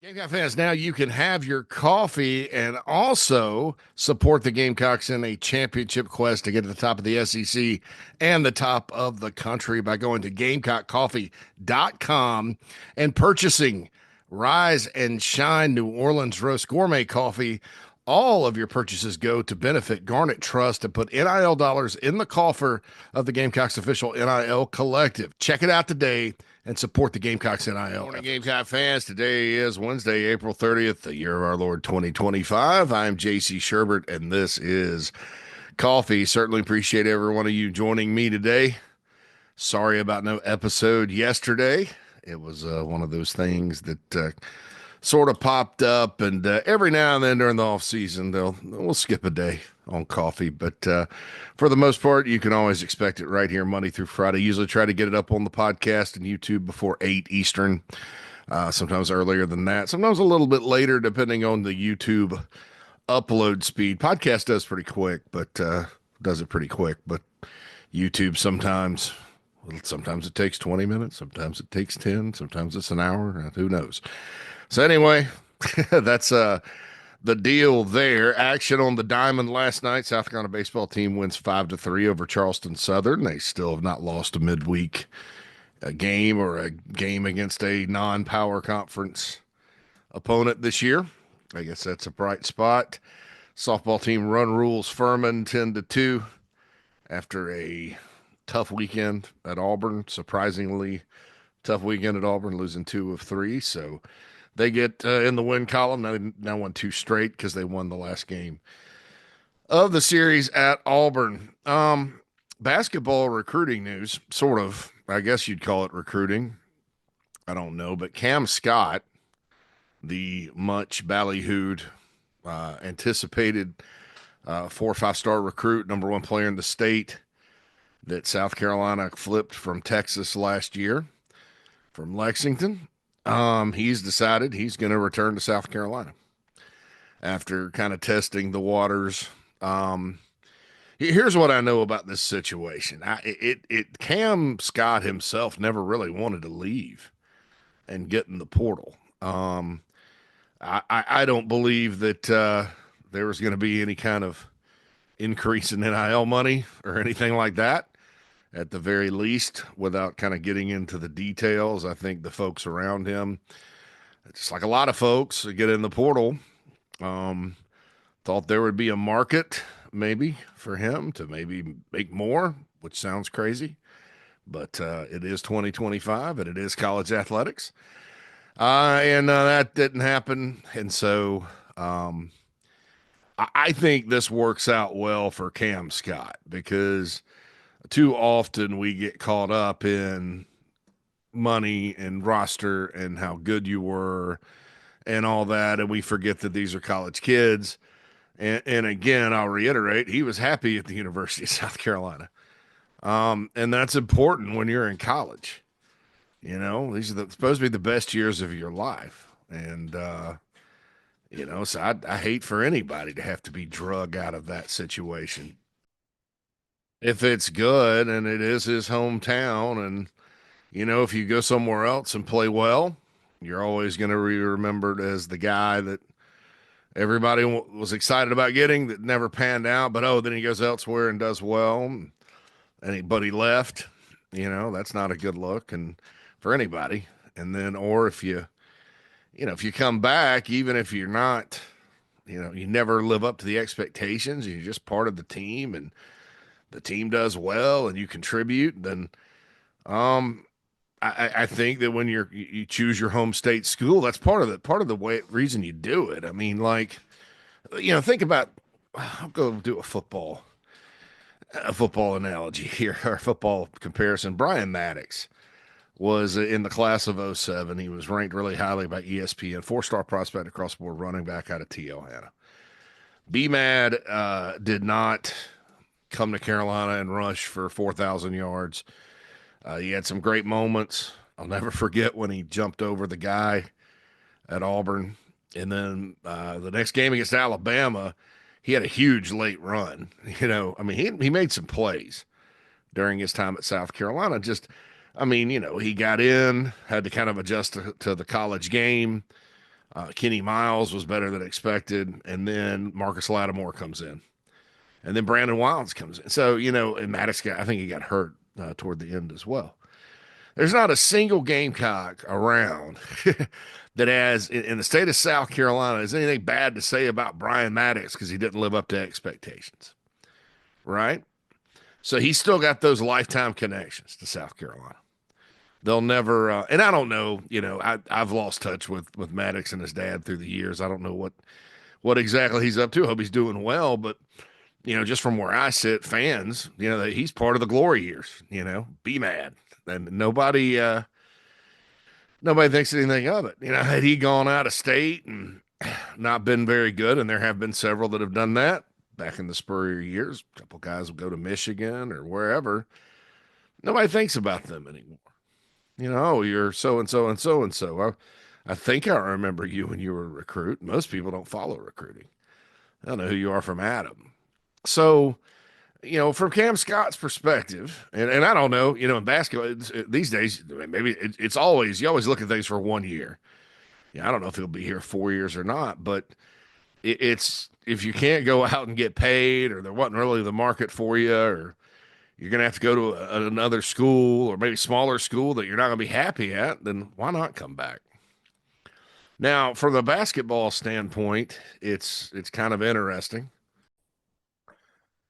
Gamecock fans, now you can have your coffee and also support the Gamecocks in a championship quest to get to the top of the SEC and the top of the country by going to GamecockCoffee.com and purchasing Rise and Shine New Orleans Roast Gourmet Coffee. All of your purchases go to benefit Garnet Trust and put NIL dollars in the coffer of the Gamecocks official NIL collective. Check it out today and support the Gamecocks NIL. Good morning, Gamecock fans. Today is Wednesday, April 30th, the year of our Lord 2025. I'm JC Shurburtt, and this is Coffee. Certainly appreciate every one of you joining me today. Sorry about no episode yesterday. It was one of those things that sort of popped up, and every now and then during the off season, we'll skip a day on coffee. But for the most part, you can always expect it right here, Monday through Friday. Usually try to get it up on the podcast and YouTube before 8 Eastern. Sometimes earlier than that. Sometimes a little bit later, depending on the YouTube upload speed. Podcast does pretty quick, but does it pretty quick. But YouTube sometimes it takes 20 minutes. Sometimes it takes 10. Sometimes it's an hour. Who knows? So anyway, that's the deal there. Action on the diamond last night. South Carolina baseball team wins 5-3 over Charleston Southern. They still have not lost a midweek game or a game against a non-power conference opponent this year. I guess that's a bright spot. Softball team run rules Furman 10-2 after a tough weekend at Auburn. Surprisingly tough weekend at Auburn, losing 2 of 3. So they get in the win column. Now won 2 straight because they won the last game of the series at Auburn. Basketball recruiting news, sort of. I guess you'd call it recruiting. I don't know. But Cam Scott, the much ballyhooed, anticipated 4 or 5-star recruit, number 1 player in the state that South Carolina flipped from Texas last year, from Lexington. He's decided he's going to return to South Carolina after kind of testing the waters. Here's what I know about this situation. Cam Scott himself never really wanted to leave and get in the portal. I don't believe that there was going to be any kind of increase in NIL money or anything like that. At the very least, without kind of getting into the details, I think the folks around him, just like a lot of folks that get in the portal, thought there would be a market maybe for him to maybe make more, which sounds crazy, but it is 2025 and it is college athletics. And that didn't happen. And so I think this works out well for Cam Scott because too often we get caught up in money and roster and how good you were and all that, and we forget that these are college kids. And again, I'll reiterate, he was happy at the University of South Carolina. And that's important when you're in college. You know, these are supposed to be the best years of your life. And, so I hate for anybody to have to be drug out of that situation. If it's good and it is his hometown, and if you go somewhere else and play well, you're always going to be remembered as the guy that everybody was excited about getting that never panned out, but then he goes elsewhere and does well, but he left. That's not a good look and for anybody. And then, or if you come back, even if you're not, you never live up to the expectations, you're just part of the team and the team does well and you contribute, then I think that when you choose your home state school, that's part of the reason you do it. I mean, think about, I'll go do a football analogy here, or football comparison. Brian Maddox was in the class of 07. He was ranked really highly by ESPN, 4-star prospect across the board, running back out of T.O. Hanna. B-Mad did not come to Carolina and rush for 4,000 yards. He had some great moments. I'll never forget when he jumped over the guy at Auburn. And then the next game against Alabama, he had a huge late run. He made some plays during his time at South Carolina. He got in, had to kind of adjust to the college game. Kenny Miles was better than expected, and then Marcus Lattimore comes in, and then Brandon Wilds comes in. So and Maddox I think he got hurt toward the end as well. There's not a single Gamecock around that has in the state of South Carolina has anything bad to say about Brian Maddox because he didn't live up to expectations, right? So he's still got those lifetime connections to South Carolina. They'll never, and I don't know, I've lost touch with Maddox and his dad through the years. I don't know what exactly he's up to. I hope he's doing well, but just from where I sit, fans, he's part of the glory years. Be mad, and nobody thinks anything of it. Had he gone out of state and not been very good, and there have been several that have done that back in the Spurrier years, a couple guys will go to Michigan or wherever. Nobody thinks about them anymore. Oh, you're so and so and so and so. I think I remember you when you were a recruit. Most people don't follow recruiting. I don't know who you are from Adam. So, from Cam Scott's perspective, and I don't know, in basketball these days, maybe it's always, you always look at things for 1 year. I don't know if he'll be here 4 years or not, but it's if you can't go out and get paid, or there wasn't really the market for you, or you're going to have to go to another school or maybe smaller school that you're not going to be happy at, then why not come back? Now, from the basketball standpoint, it's kind of interesting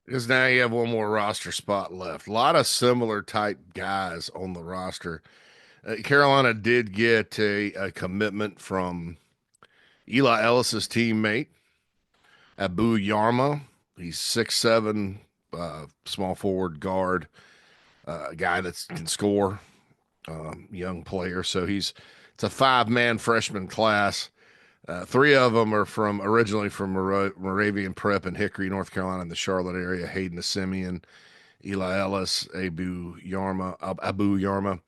because now you have one more roster spot left. A lot of similar type guys on the roster. Carolina did get a commitment from Eli Ellis's teammate, Abu Yarma. He's 6'7", small forward guard, guy that can score, young player. So it's a 5-man freshman class. 3 of them are originally from Moravian Prep in Hickory, North Carolina, in the Charlotte area. Hayden Simeon, Eli Ellis, Abu Yarma.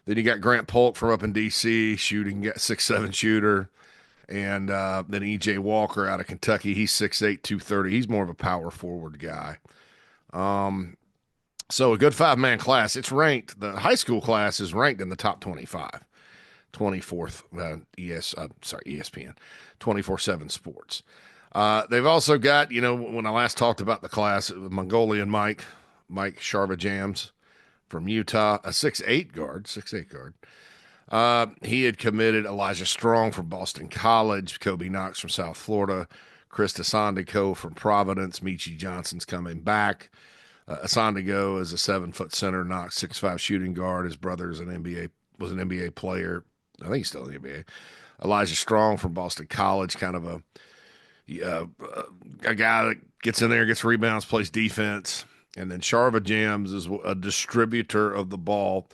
Then you got Grant Polk from up in D.C., shooting, 6'7" shooter. And then E.J. Walker out of Kentucky. He's 6'8", 230. He's more of a power forward guy. So a good 5-man class. It's ranked, the high school class is ranked in the top 25. 24th, ESPN, 24/7 Sports. They've also got, when I last talked about the class, Mongolian Mike Sharva-Jams from Utah, a 6'8" guard. He had committed Elijah Strong from Boston College, Kobe Knox from South Florida, Chris Asandico from Providence, Michi Johnson's coming back. Asandico is a 7-foot center, Knox 6'5" shooting guard. His brother is was an NBA player. I think he's still in the NBA. Elijah Strong from Boston College, kind of a guy that gets in there, gets rebounds, plays defense. And then Sharva-Jams is a distributor of the ball.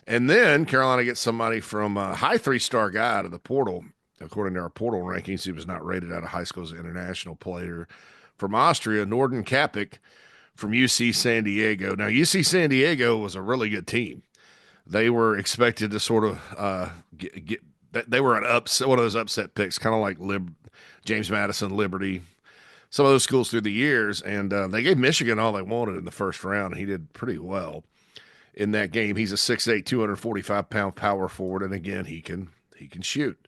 And then Carolina gets somebody from a high 3-star guy out of the portal. According to our portal rankings, he was not rated out of high school as an international player. From Austria, Norden Kapik from UC San Diego. Now, UC San Diego was a really good team. They were expected to sort of get they were one of those upset picks, kind of like James Madison, Liberty, some of those schools through the years. And they gave Michigan all they wanted in the first round, and he did pretty well in that game. He's a 6'8", 245-pound power forward, and again, he can shoot.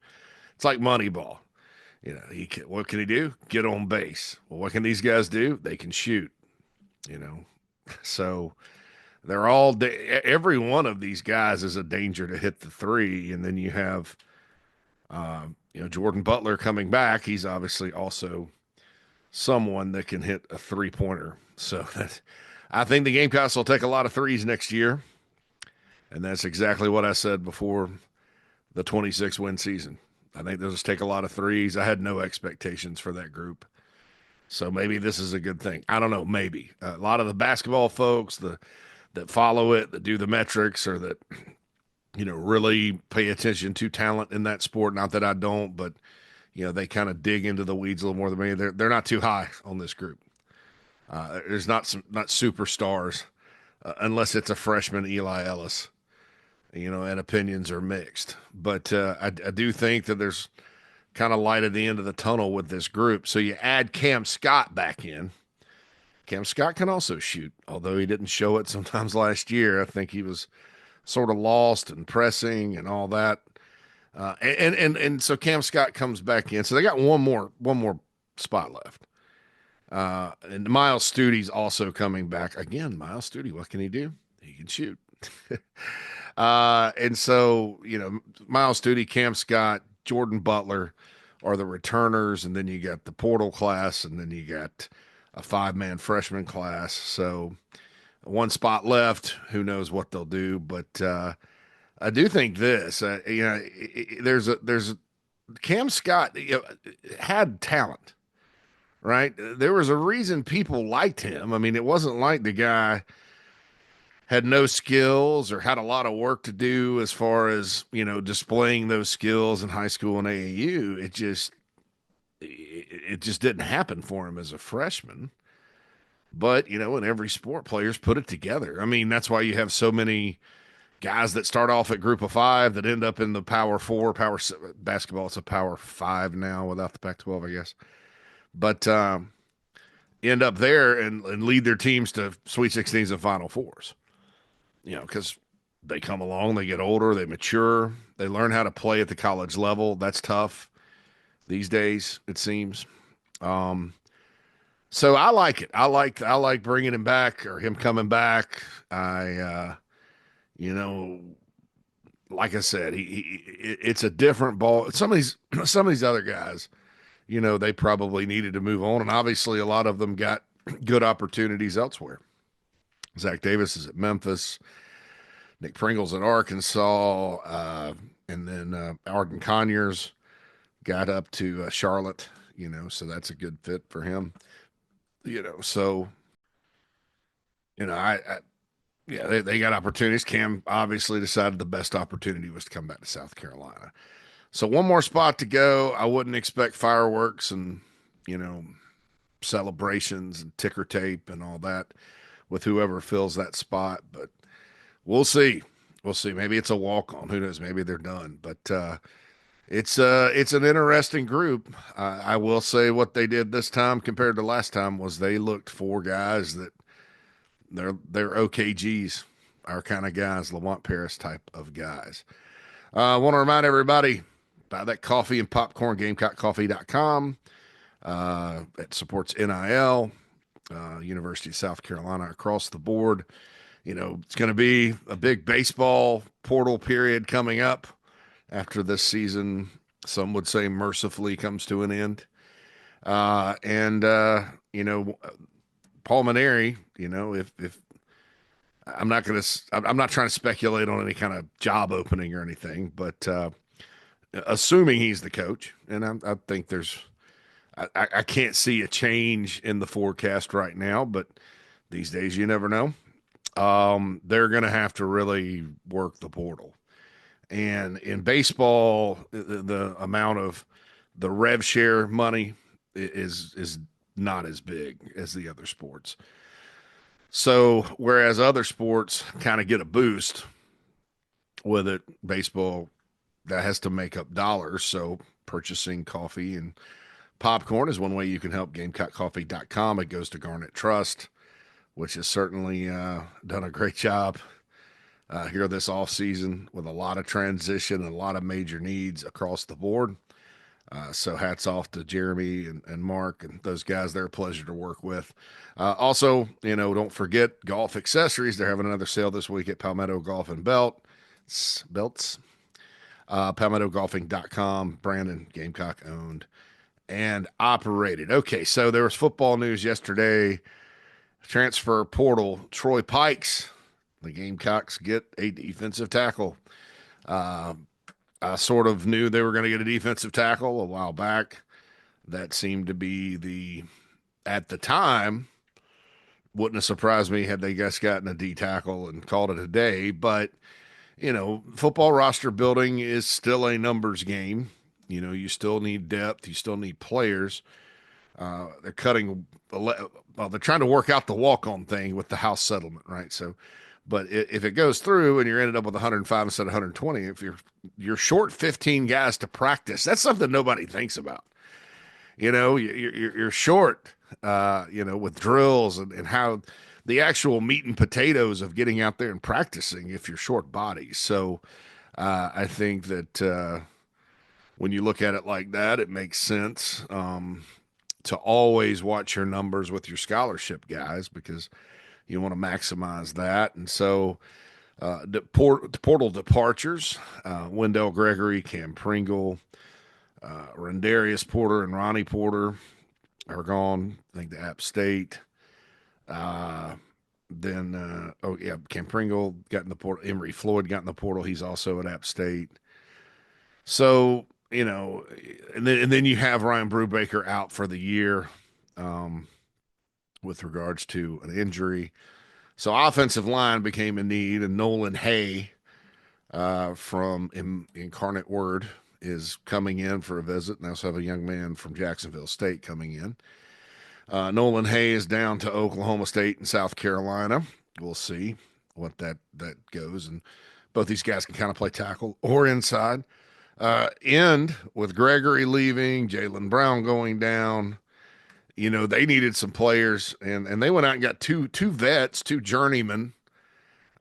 It's like Moneyball. What can he do? Get on base. Well, what can these guys do? They can shoot. So they're every one of these guys is a danger to hit the three, and then you have, Jordan Butler coming back. He's obviously also someone that can hit a 3-pointer. So I think the Gamecocks will take a lot of threes next year, and that's exactly what I said before the 26-win season. I think they'll just take a lot of threes. I had no expectations for that group. So maybe this is a good thing. I don't know, maybe. A lot of the basketball folks that follow it, that do the metrics, or that, really pay attention to talent in that sport. Not that I don't, but, they kind of dig into the weeds a little more than me. They're not too high on this group. There's not superstars unless it's a freshman Eli Ellis, and opinions are mixed. But I do think that there's kind of light at the end of the tunnel with this group. So you add Cam Scott back in. Cam Scott can also shoot, although he didn't show it sometimes last year. I think he was sort of lost and pressing and all that. And so Cam Scott comes back in. So they got one more spot left. And Miles Studi's also coming back again. Miles Studi, what can he do? He can shoot. And so Miles Studi, Cam Scott, Jordan Butler are the returners, and then you got the portal class, and then you got a five-man freshman class. So one spot left. Who knows what they'll do? But I do think this. There's Cam Scott had talent, right? There was a reason people liked him. I mean, it wasn't like the guy had no skills or had a lot of work to do as far as, displaying those skills in high school and AAU. It just didn't happen for him as a freshman. But, in every sport, players put it together. I mean, that's why you have so many guys that start off at group of five that end up in the power four, basketball. It's a power five now without the Pac-12, I guess. But end up there and lead their teams to Sweet 16s and Final Fours. Because they come along, they get older, they mature, they learn how to play at the college level. That's tough these days, it seems. So I like it. I like bringing him back or him coming back. Like I said, it's a different ball. Some of these other guys, they probably needed to move on, and obviously a lot of them got good opportunities elsewhere. Zach Davis is at Memphis, Nick Pringle's at Arkansas, and then Arden Conyers got up to Charlotte. So that's a good fit for him. So I yeah, they got opportunities. Cam obviously decided the best opportunity was to come back to South Carolina. So one more spot to go. I wouldn't expect fireworks and, you know, celebrations and ticker tape and all that with whoever fills that spot, but we'll see. We'll see. Maybe it's a walk on. Who knows? Maybe they're done. But it's an interesting group. I will say what they did this time compared to last time was they looked for guys that they're OKGs, our kind of guys, Lamont Paris type of guys. I want to remind everybody buy that coffee and popcorn, GamecockCoffee.com. It supports NIL, University of South Carolina across the board. You know, it's going to be a big baseball portal period coming up after this season. Some would say mercifully comes to an end. You know, Paul Maneri, you know, if I'm not trying to speculate on any kind of job opening or anything, but assuming he's the coach, and I think I can't see a change in the forecast right now, but these days you never know. They're going to have to really work the portal. And in baseball, the amount of the rev share money is not as big as the other sports. So whereas other sports kind of get a boost with it, baseball that has to make up dollars. So purchasing coffee and popcorn is one way you can help. GamecockCoffee.com. It goes to Garnet Trust, which has certainly done a great job here this off season with a lot of transition and a lot of major needs across the board. So hats off to Jeremy and Mark and those guys. They're a pleasure to work with. Also, you know, don't forget golf accessories. They're having another sale this week at Palmetto Golf and Belts. PalmettoGolfing.com. Brandon Gamecock owned and operated. Okay, so there was football news yesterday. Transfer portal. Troy Pikes. The Gamecocks get a defensive tackle. I sort of knew they were going to get a defensive tackle a while back. That seemed to be at the time, wouldn't have surprised me had they just gotten a D tackle and called it a day. But, you know, football roster building is still a numbers game. You know, you still need depth. You still need players. They're trying to work out the walk-on thing with the house settlement, right? So, but if it goes through and you're ended up with 105 instead of 120, if you're short 15 guys to practice, that's something nobody thinks about. You know, you're short, you know, with drills and how the actual meat and potatoes of getting out there and practicing if you're short bodies. So I think that when you look at it like that, it makes sense to always watch your numbers with your scholarship guys because you want to maximize that. And so portal departures, Wendell Gregory, Cam Pringle, Rendarius Porter, and Ronnie Porter are gone. I think the App State. Uh, Cam Pringle got in the portal. Emory Floyd got in the portal. He's also at App State. So, and then you have Ryan Brubaker out for the year with regards to an injury. So offensive line became a need, and Nolan Hay from Incarnate Word is coming in for a visit. And I also have a young man from Jacksonville State coming in. Nolan Hay is down to Oklahoma State and South Carolina. We'll see what that goes. And both these guys can kind of play tackle or inside. End with Gregory leaving, Jalen Brown going down. They needed some players, and they went out and got two vets, two journeymen.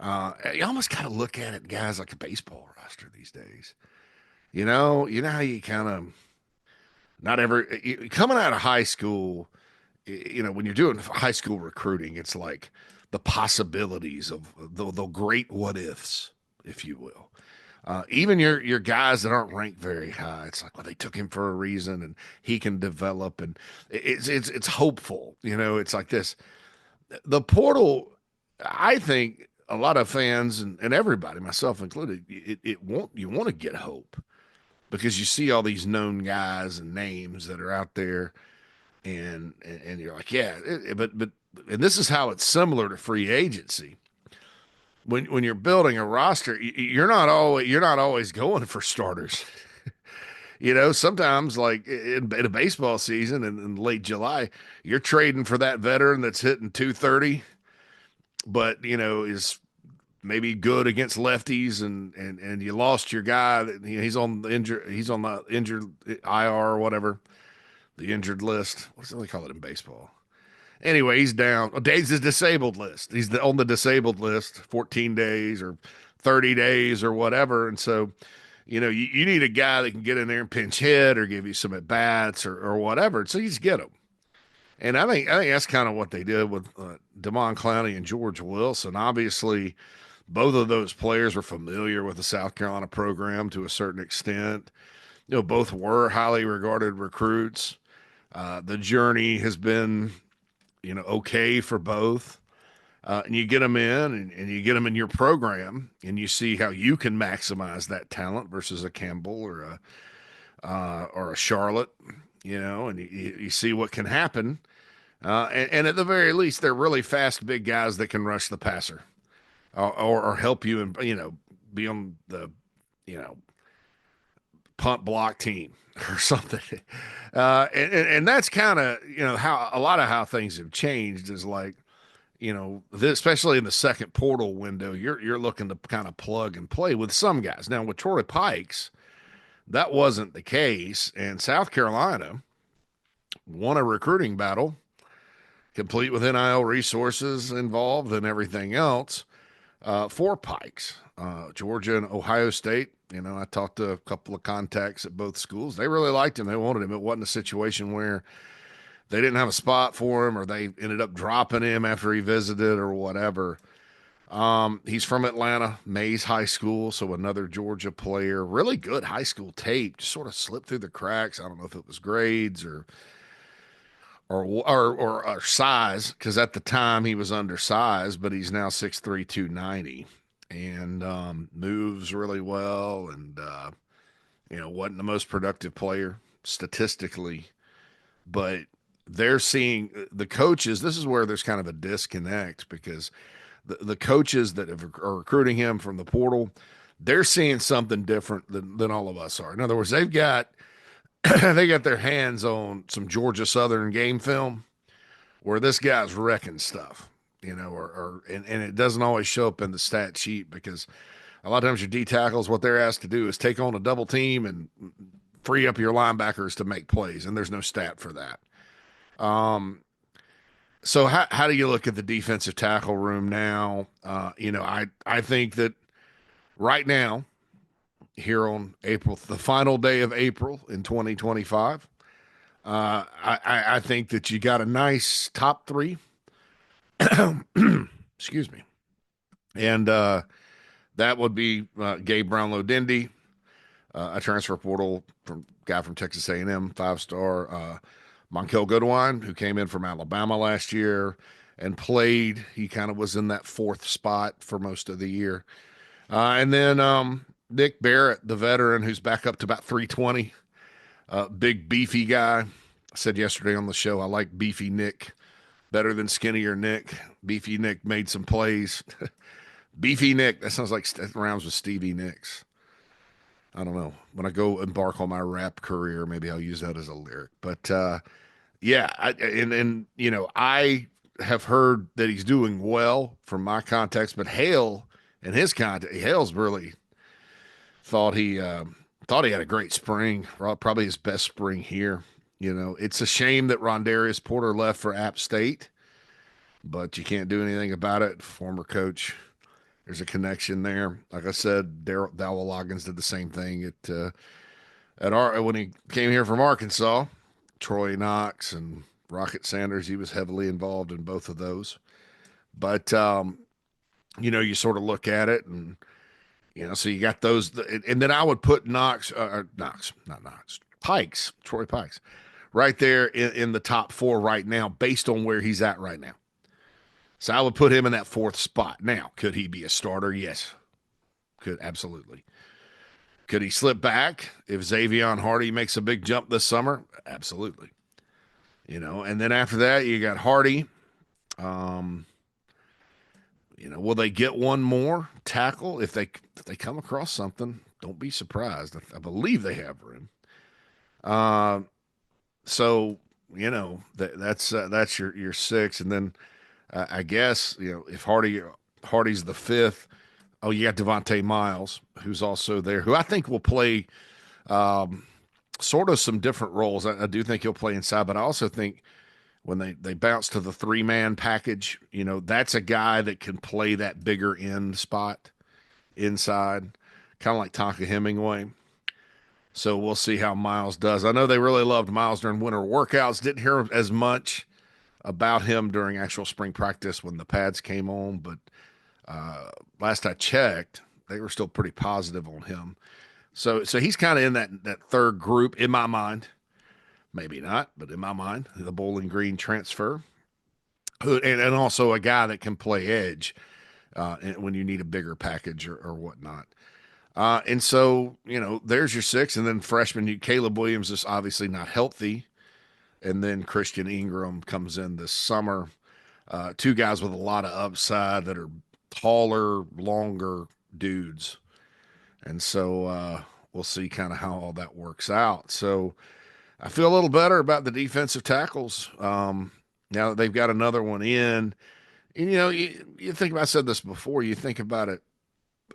You almost kind of look at it, guys, like a baseball roster these days. You know how you kind of not ever coming out of high school. When you're doing high school recruiting, it's like the possibilities of the great what ifs, if you will. Even your guys that aren't ranked very high, it's like, well, they took him for a reason, and he can develop, and it's hopeful. It's like this. The portal, I think a lot of fans and everybody, myself included, you want to get hope because you see all these known guys and names that are out there, and you're like, yeah, but and this is how it's similar to free agency. When you're building a roster, you're not always going for starters. Sometimes like in a baseball season in late July, you're trading for that veteran that's hitting 230, but is maybe good against lefties, and you lost your guy that he's on the injured IR or whatever, the injured list. What do they call it in baseball? Anyway, he's down. Days is disabled list. He's on the disabled list, 14 days or 30 days or whatever. And so, you need a guy that can get in there and pinch hit or give you some at bats or whatever. So you just get him. And I think that's kind of what they did with Damon Clowney and George Wilson. Obviously, both of those players were familiar with the South Carolina program to a certain extent. Both were highly regarded recruits. The journey has been okay for both. And you get them in and you get them in your program and you see how you can maximize that talent versus a Campbell or a Charlotte, and you see what can happen. And at the very least, they're really fast, big guys that can rush the passer or help you and, be on the, punt block team or something. And that's kind of, how a lot of how things have changed is like, especially in the second portal window, you're looking to kind of plug and play with some guys. Now with Troy Pikes, that wasn't the case. And South Carolina won a recruiting battle, complete with NIL resources involved and everything else, for Pikes. Georgia and Ohio State, I talked to a couple of contacts at both schools. They really liked him. They wanted him. It wasn't a situation where they didn't have a spot for him or they ended up dropping him after he visited or whatever. He's from Atlanta, Mays High School, so another Georgia player. Really good high school tape, just sort of slipped through the cracks. I don't know if it was grades or size, because at the time he was undersized, but he's now 6'3", 290, and moves really well, and wasn't the most productive player statistically, but they're seeing the coaches. This is where there's kind of a disconnect because the coaches that are recruiting him from the portal, they're seeing something different than all of us are. In other words, they've got they got their hands on some Georgia Southern game film where this guy's wrecking stuff, and it doesn't always show up in the stat sheet because a lot of times your D tackles, what they're asked to do is take on a double team and free up your linebackers to make plays, and there's no stat for that. So how do you look at the defensive tackle room now? I think that right now here on the final day of April in 2025. I think that you got a nice top three. Excuse me. And that would be Gabe Brownlow Dindy, a transfer portal guy from Texas A&M, 5-star. Monkel Goodwine, who came in from Alabama last year and played. He kind of was in that fourth spot for most of the year. And then Nick Barrett, the veteran, who's back up to about 320. Big, beefy guy. I said yesterday on the show, I like beefy Nick better than skinnier Nick. Beefy Nick made some plays. Beefy Nick, that sounds like that rhymes with Stevie Nicks. I don't know. When I go embark on my rap career, maybe I'll use that as a lyric. But yeah, and you know, I have heard that he's doing well from my context, but Hale and his context, Hale's really thought he had a great spring, probably his best spring here. You know, it's a shame that Rondarius Porter left for App State, but you can't do anything about it. Former coach, there's a connection there. Like I said, Dowell Loggins did the same thing when he came here from Arkansas. Troy Knox and Rocket Sanders, he was heavily involved in both of those. But you know, you sort of look at it, and you know, so you got those, and then I would put Pikes, Troy Pikes, right there in the top four right now, based on where he's at right now. So I would put him in that fourth spot. Now, could he be a starter? Yes. Could, absolutely. Could he slip back if Xavion Hardy makes a big jump this summer? Absolutely. You know, and then after that, you got Hardy. You know, will they get one more tackle if they come across something? Don't be surprised. I believe they have room. So you know that's your six, and then I guess you know if Hardy's the fifth. Oh, you got Devontae Miles, who's also there, who I think will play sort of some different roles. I do think he'll play inside, but I also think when they bounce to the 3-man package, you know, that's a guy that can play that bigger end spot inside, kind of like Tonka Hemingway. So we'll see how Miles does. I know they really loved Miles during winter workouts. Didn't hear as much about him during actual spring practice when the pads came on, but last I checked, they were still pretty positive on him. So he's kind of in that third group in my mind. Maybe not, but in my mind, the Bowling Green transfer, and also a guy that can play edge when you need a bigger package or whatnot. And so, you know, there's your six. And then freshman Caleb Williams is obviously not healthy. And then Christian Ingram comes in this summer. Two guys with a lot of upside that are taller, longer dudes. And so we'll see kind of how all that works out. So I feel a little better about the defensive tackles now that they've got another one in. And, you know, you think about, I said this before, you think about it,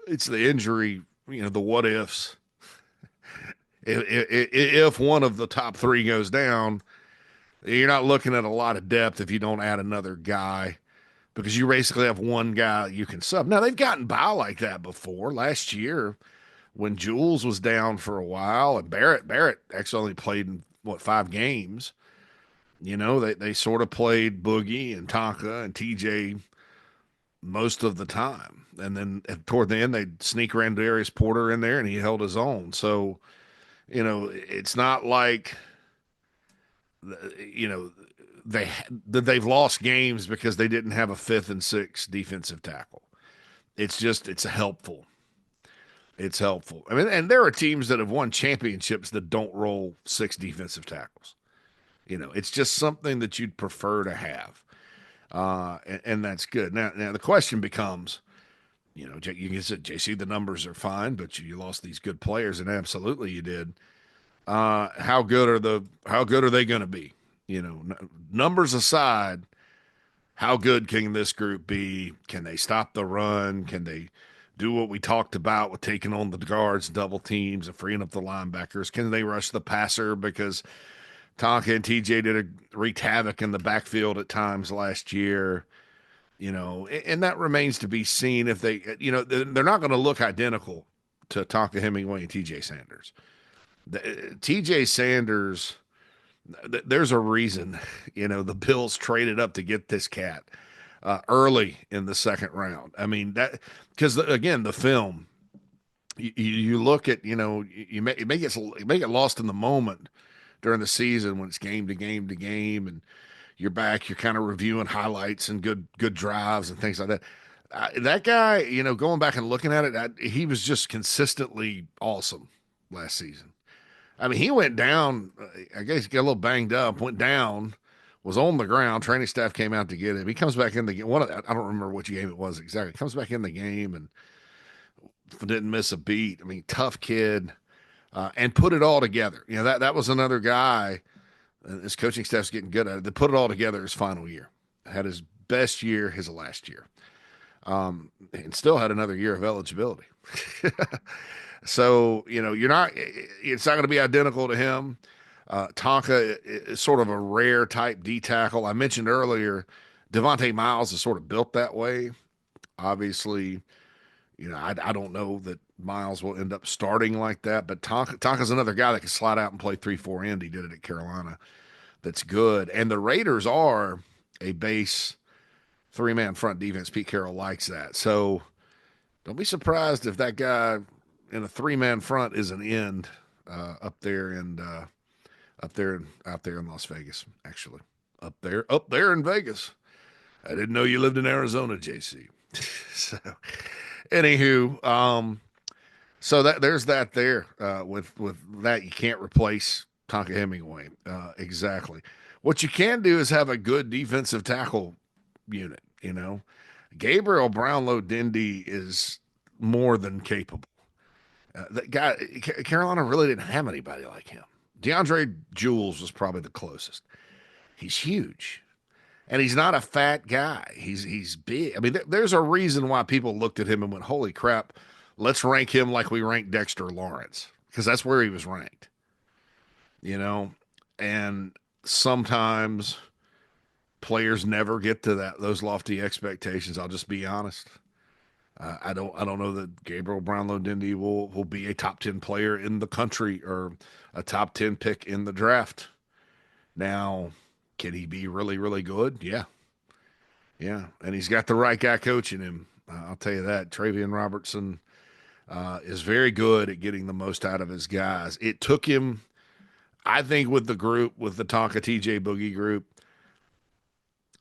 it's the injury, you know, the what ifs. If one of the top three goes down, you're not looking at a lot of depth if you don't add another guy because you basically have one guy you can sub. Now, they've gotten by like that before. Last year, when Jules was down for a while, and Barrett actually only played in, 5 games. You know, they sort of played Boogie and Tonka and TJ most of the time. And then toward the end, they'd sneak Randarius Porter in there, and he held his own. So, you know, it's not like, you know, they've lost games because they didn't have a 5th and 6th defensive tackle. It's helpful. It's helpful. I mean, and there are teams that have won championships that don't roll 6 defensive tackles. You know, it's just something that you'd prefer to have. And that's good. Now the question becomes, you know, you can say, JC, the numbers are fine, but you lost these good players, and absolutely you did. How good are they going to be? You know, numbers aside, how good can this group be? Can they stop the run? Can they do what we talked about with taking on the guards, double teams, and freeing up the linebackers? Can they rush the passer? Because Tonka and TJ wreaked havoc in the backfield at times last year, you know, and that remains to be seen if they, you know, they're not going to look identical to Tonka Hemingway and TJ Sanders. TJ Sanders, there's a reason, the Bills traded up to get this cat early in the second round. I mean, that because again, the film, you look at, you may get lost in the moment during the season when it's game to game to game, and you're back, you're kind of reviewing highlights and good drives and things like that. That guy, going back and looking at it, he was just consistently awesome last season. I mean, he went down. I guess he got a little banged up. Went down, was on the ground. Training staff came out to get him. He comes back in the game. I don't remember which game it was exactly. Comes back in the game and didn't miss a beat. I mean, tough kid, and put it all together. That was another guy. His coaching staff's getting good at it. They put it all together his final year. Had his best year, his last year, and still had another year of eligibility. So, it's not going to be identical to him. Tonka is sort of a rare type D tackle. I mentioned earlier, Devontae Miles is sort of built that way. Obviously, I don't know that Miles will end up starting like that, but Tonka's another guy that can slide out and play 3-4 end. He did it at Carolina. That's good. And the Raiders are a base three-man front defense. Pete Carroll likes that. So don't be surprised if that guy in a three-man front is an end out there in Las Vegas. Actually, up there in Vegas. I didn't know you lived in Arizona, JC. So, anywho, so there's that there. With that, you can't replace Tonka Hemingway. Exactly. What you can do is have a good defensive tackle unit. Gabriel Brownlow-Dindy is more than capable. That guy, Carolina really didn't have anybody like him. DeAndre Jules was probably the closest. He's huge, and he's not a fat guy. He's big. I mean, there's a reason why people looked at him and went, "Holy crap, let's rank him like we ranked Dexter Lawrence," because that's where he was ranked. And sometimes players never get to those lofty expectations. I'll just be honest. I don't know that Gabriel Brownlow-Dindy will be a top 10 player in the country or a top 10 pick in the draft. Now, can he be really, really good? Yeah. Yeah. And he's got the right guy coaching him. I'll tell you that. Travian Robertson is very good at getting the most out of his guys. It took him, I think, with the Tonka TJ Boogie group,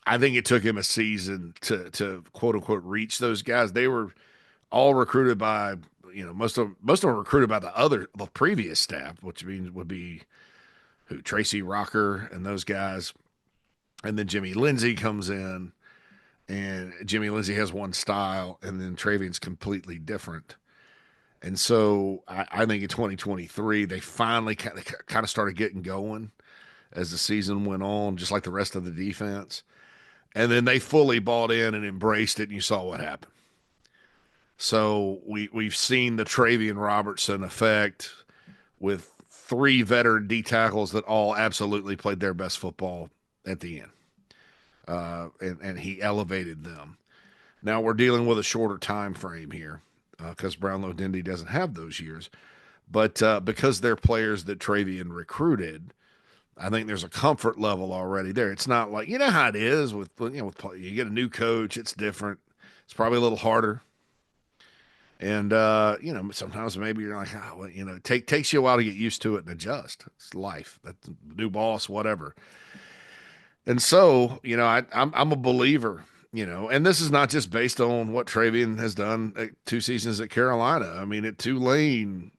I think it took him a season to quote unquote reach those guys. They were all recruited by, most of them were recruited by the previous staff, which would be Tracy Rocker and those guys. And then Jimmy Lindsay comes in, and Jimmy Lindsay has one style, and then Travian's completely different. And so I think in 2023, they finally kind of started getting going as the season went on, just like the rest of the defense. And then they fully bought in and embraced it, and you saw what happened. So we've seen the Travian Robertson effect with 3 veteran D tackles that all absolutely played their best football at the end. And he elevated them. Now we're dealing with a shorter time frame here because Brownlow-Dindy doesn't have those years. But because they're players that Travian recruited, I think there's a comfort level already there. It's not like, how it is with you get a new coach, it's different. It's probably a little harder. And, sometimes maybe you're like, it takes you a while to get used to it and adjust. It's life. That's new boss, whatever. And so, I'm a believer, and this is not just based on what Travian has done at 2 seasons at Carolina. I mean, at Tulane,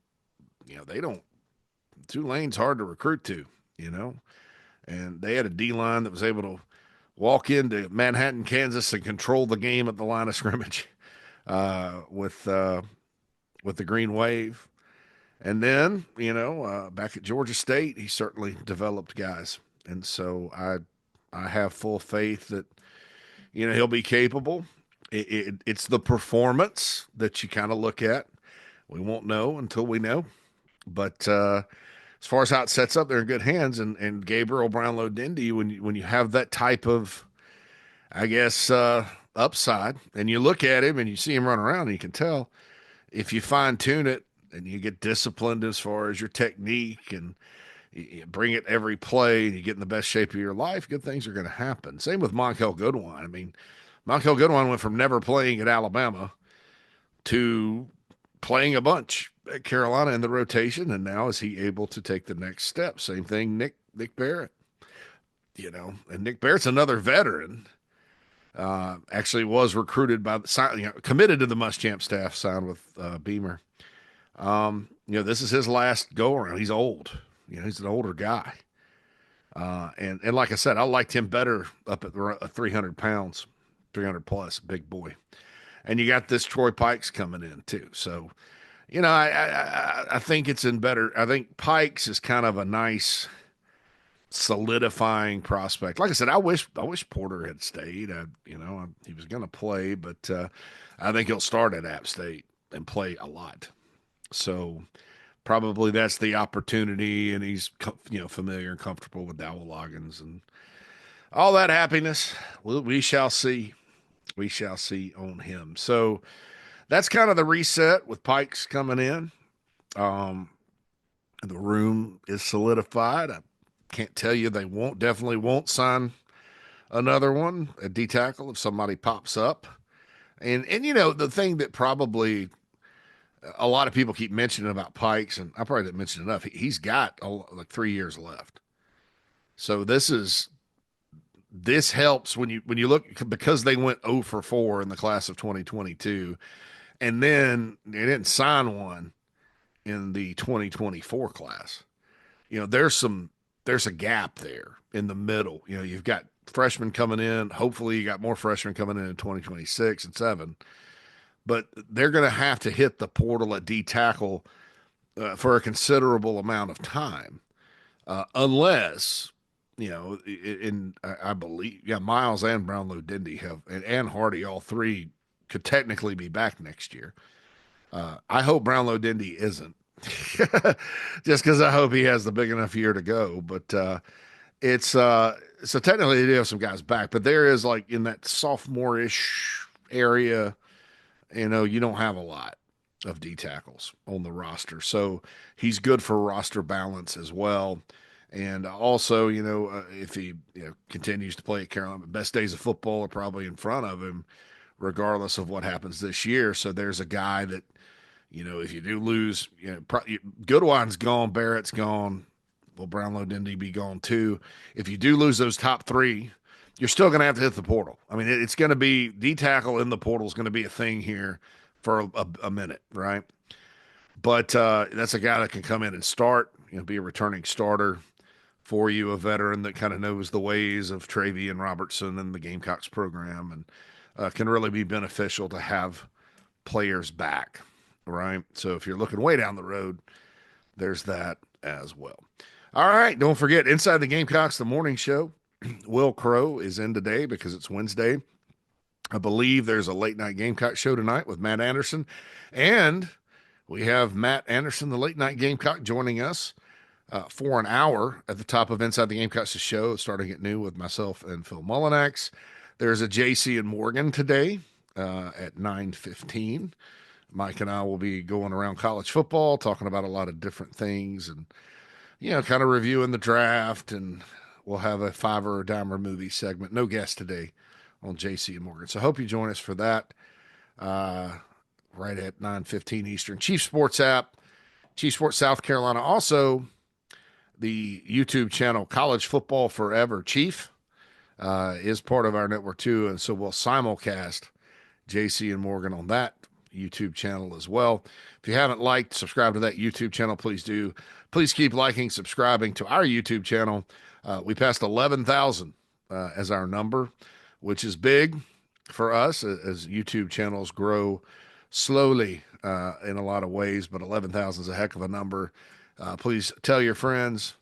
Tulane's hard to recruit to. And they had a D-line that was able to walk into Manhattan, Kansas and control the game at the line of scrimmage with the Green Wave. And then, back at Georgia State, he certainly developed guys. And so I have full faith that, he'll be capable. It's the performance that you kind of look at. We won't know until we know. But as far as how it sets up, they're in good hands. And Gabriel Brownlow-Dindy, when you have that type of, I guess, upside, and you look at him and you see him run around, and you can tell if you fine tune it and you get disciplined as far as your technique and you bring it every play and you get in the best shape of your life, good things are going to happen. Same with Monkel Goodwine. I mean, Monkel Goodwine went from never playing at Alabama to playing a bunch at Carolina in the rotation, and now is he able to take the next step? Same thing, Nick Barrett. And Nick Barrett's another veteran. Actually, was recruited by committed to the Muschamp staff, signed with Beamer. This is his last go around. He's old. He's an older guy. And like I said, I liked him better up at 300 pounds, 300 plus, big boy. And you got this Troy Pikes coming in too. So, I think it's in better. I think Pikes is kind of a nice solidifying prospect. Like I said, I wish Porter had stayed. He was going to play, but I think he'll start at App State and play a lot. So probably that's the opportunity, and he's familiar and comfortable with Dowell Loggins and all that happiness. We shall see. We shall see on him. So that's kind of the reset with Pikes coming in. The room is solidified. I can't tell you they definitely won't sign another one, a D tackle, if somebody pops up. And the thing that probably a lot of people keep mentioning about Pikes, and I probably didn't mention enough, he's got like 3 years left. So this helps when you look, because they went 0 for 4 in the class of 2022, and then they didn't sign one in the 2024 class. There's a gap there in the middle. You've got freshmen coming in. Hopefully you got more freshmen coming in 2026 and 7. But they're going to have to hit the portal at D tackle for a considerable amount of time, unless I believe, Miles and Brownlow Dindy and Hardy, all three could technically be back next year. I hope Brownlow Dindy isn't, just because I hope he has the big enough year to go. But it's so technically they do have some guys back, but there is, like, in that sophomore-ish area, you don't have a lot of D tackles on the roster. So he's good for roster balance as well. And also, if he continues to play at Carolina, the best days of football are probably in front of him, regardless of what happens this year. So there's a guy that, if you do lose, Goodwine's gone, Barrett's gone. Will Brownlow Dindy be gone too? If you do lose those top three, you're still going to have to hit the portal. I mean, it's going to be D tackle in the portal is going to be a thing here for a minute, right? But that's a guy that can come in and start, be a returning starter for you, a veteran that kind of knows the ways of Travian Robertson and the Gamecocks program, and can really be beneficial to have players back, right? So if you're looking way down the road, there's that as well. All right, don't forget, Inside the Gamecocks, the morning show. Will Crow is in today because it's Wednesday. I believe there's a late night Gamecock show tonight with Matt Anderson, and we have Matt Anderson, the late night Gamecock, joining us for an hour at the top of Inside the Gamecocks show, starting at noon with myself and Phil Mullinax. There's a JC and Morgan today at 9:15. Mike and I will be going around college football, talking about a lot of different things, and kind of reviewing the draft, and we'll have a $5 or a dime or movie segment. No guest today on JC and Morgan. So I hope you join us for that right at 9:15 Eastern. Chief Sports app, Chief Sports South Carolina. Also, the YouTube channel College Football Forever Chief is part of our network too. And so we'll simulcast JC and Morgan on that YouTube channel as well. If you haven't liked, subscribe to that YouTube channel, please do. Please keep liking, subscribing to our YouTube channel. We passed 11,000 as our number, which is big for us as YouTube channels grow slowly in a lot of ways, but 11,000 is a heck of a number. Please tell your friends,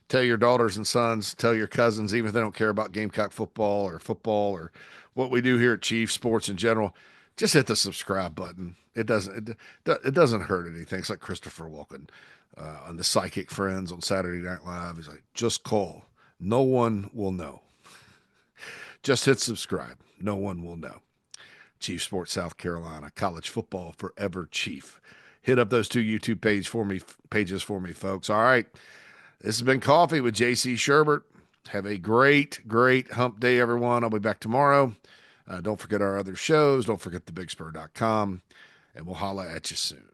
tell your daughters and sons, tell your cousins, even if they don't care about Gamecock football or what we do here at Chief Sports in general. Just hit the subscribe button. It doesn't hurt anything. It's like Christopher Walken on the Psychic Friends on Saturday Night Live. He's like, just call. No one will know. Just hit subscribe. No one will know. Chief Sports South Carolina, College Football Forever Chief. hit up those two YouTube pages for me, folks. All right. This has been Coffee with JC Shurburtt. Have a great, great hump day, everyone. I'll be back tomorrow. Don't forget our other shows. Don't forget thebigspur.com, and we'll holla at you soon.